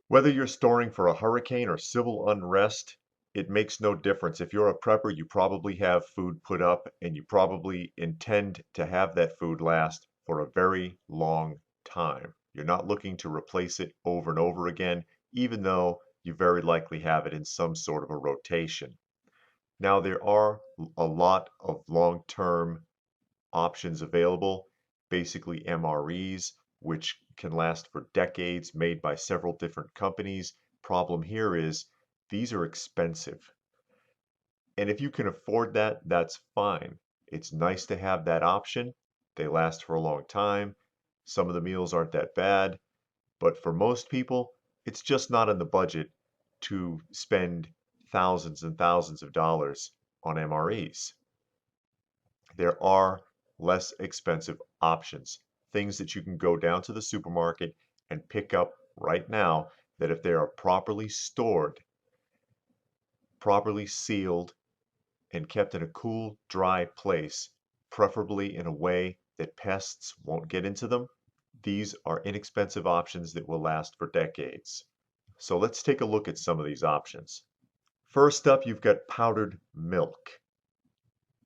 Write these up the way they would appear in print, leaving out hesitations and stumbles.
Whether you're storing for a hurricane or civil unrest, it makes no difference. If you're a prepper, you probably have food put up and you probably intend to have that food last for a very long time. You're not looking to replace it over and over again, even though you very likely have it in some sort of a rotation. Now, there are a lot of long-term options available, basically MREs, which can last for decades, made by several different companies. Problem here is these are expensive. And if you can afford that, that's fine. It's nice to have that option. They last for a long time. Some of the meals aren't that bad, but for most people, it's just not in the budget to spend thousands and thousands of dollars on MREs. There are less expensive options, things that you can go down to the supermarket and pick up right now that if they are properly stored, properly sealed, and kept in a cool, dry place, preferably in a way that pests won't get into them, these are inexpensive options that will last for decades. So let's take a look at some of these options. First up, you've got powdered milk.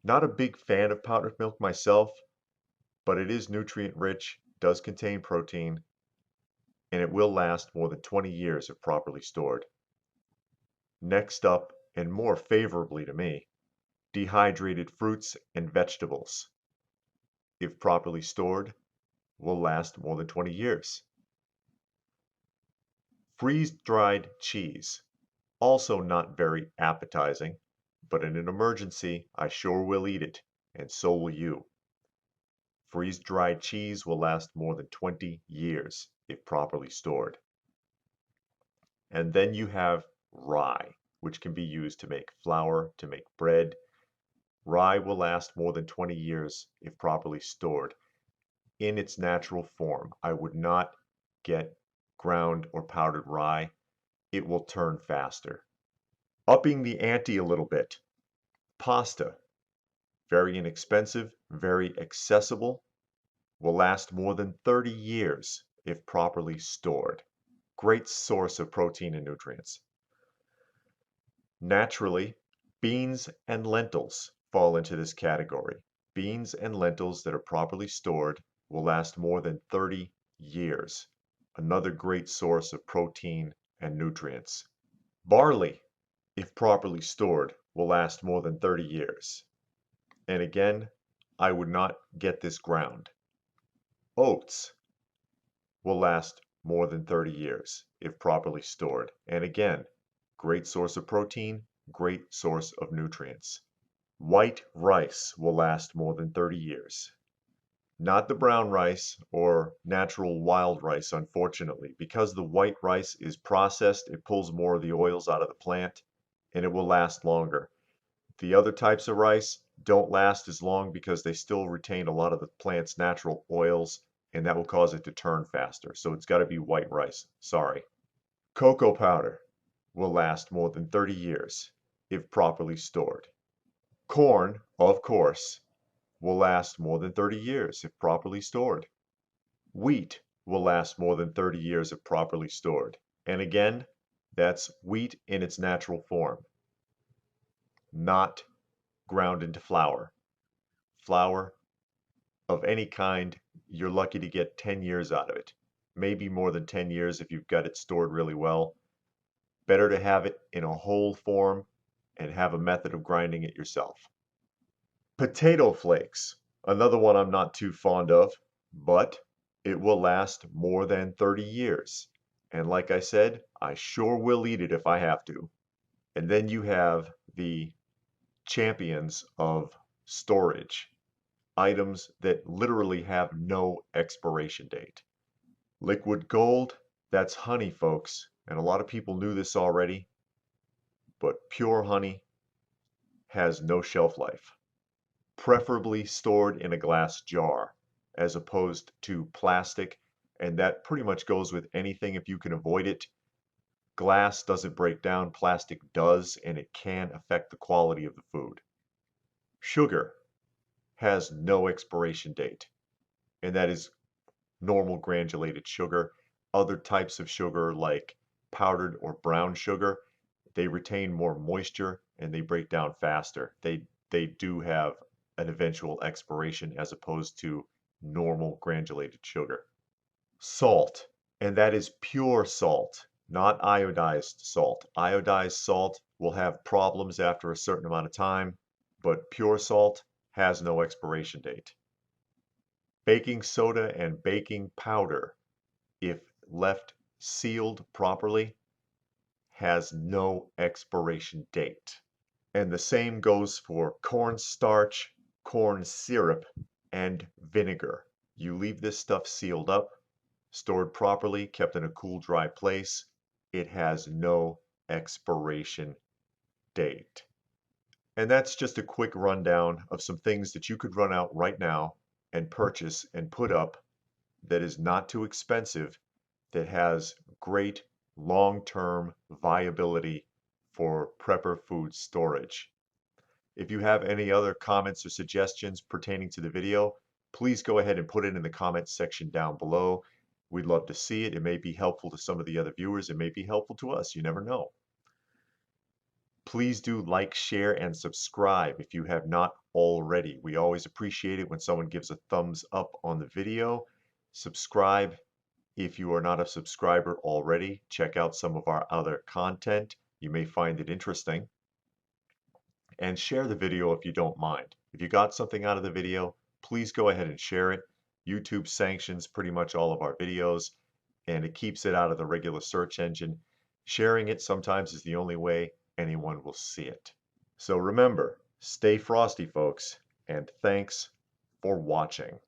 Not a big fan of powdered milk myself, but it is nutrient rich, does contain protein, and it will last more than 20 years if properly stored. Next up, and more favorably to me, dehydrated fruits and vegetables, if properly stored, will last more than 20 years. Freeze-dried cheese, also not very appetizing, but in an emergency, I sure will eat it, and so will you. Freeze-dried cheese will last more than 20 years if properly stored. And then you have rye, which can be used to make flour, to make bread. Rye will last more than 20 years if properly stored in its natural form. I would not get ground or powdered rye. It will turn faster. Upping the ante a little bit. Pasta, very inexpensive, very accessible, will last more than 30 years if properly stored. Great source of protein and nutrients. Naturally, beans and lentils fall into this category. Beans and lentils that are properly stored will last more than 30 years. Another great source of protein and nutrients. Barley, if properly stored, will last more than 30 years. And again, I would not get this ground. Oats will last more than 30 years if properly stored. And again, great source of protein, great source of nutrients. White rice will last more than 30 years. Not the brown rice or natural wild rice, unfortunately. Because the white rice is processed, it pulls more of the oils out of the plant, and it will last longer. The other types of rice don't last as long because they still retain a lot of the plant's natural oils, and that will cause it to turn faster. So it's got to be white rice. Sorry. Cocoa powder will last more than 30 years if properly stored. Corn, of course, will last more than 30 years if properly stored. Wheat will last more than 30 years if properly stored. And again, that's wheat in its natural form, not ground into flour. Flour of any kind, you're lucky to get 10 years out of it. Maybe more than 10 years if you've got it stored really well. Better to have it in a whole form and have a method of grinding it yourself. Potato flakes, another one I'm not too fond of, but it will last more than 30 years. And like I said, I sure will eat it if I have to. And then you have the champions of storage, items that literally have no expiration date. Liquid gold, that's honey, folks. And a lot of people knew this already, but pure honey has no shelf life. Preferably stored in a glass jar as opposed to plastic, and that pretty much goes with anything if you can avoid it. Glass doesn't break down, plastic does, and it can affect the quality of the food. Sugar has no expiration date, and that is normal granulated sugar. Other types of sugar like powdered or brown sugar, they retain more moisture and they break down faster. They do have an eventual expiration as opposed to normal granulated sugar. Salt, and that is pure salt, not iodized salt. Iodized salt will have problems after a certain amount of time, but pure salt has no expiration date. Baking soda and baking powder, if left sealed properly, has no expiration date. And the same goes for cornstarch, corn syrup, and vinegar. You leave this stuff sealed up, stored properly, kept in a cool, dry place, it has no expiration date. And that's just a quick rundown of some things that you could run out right now and purchase and put up that is not too expensive, that has great long-term viability for prepper food storage. If you have any other comments or suggestions pertaining to the video, please go ahead and put it in the comments section down below. We'd love to see it. It may be helpful to some of the other viewers. It may be helpful to us. You never know. Please do like, share, and subscribe if you have not already. We always appreciate it when someone gives a thumbs up on the video. Subscribe if you are not a subscriber already. Check out some of our other content. You may find it interesting. And share the video if you don't mind. If you got something out of the video, please go ahead and share it. YouTube sanctions pretty much all of our videos, and it keeps it out of the regular search engine. Sharing it sometimes is the only way anyone will see it. So remember, stay frosty, folks, and thanks for watching.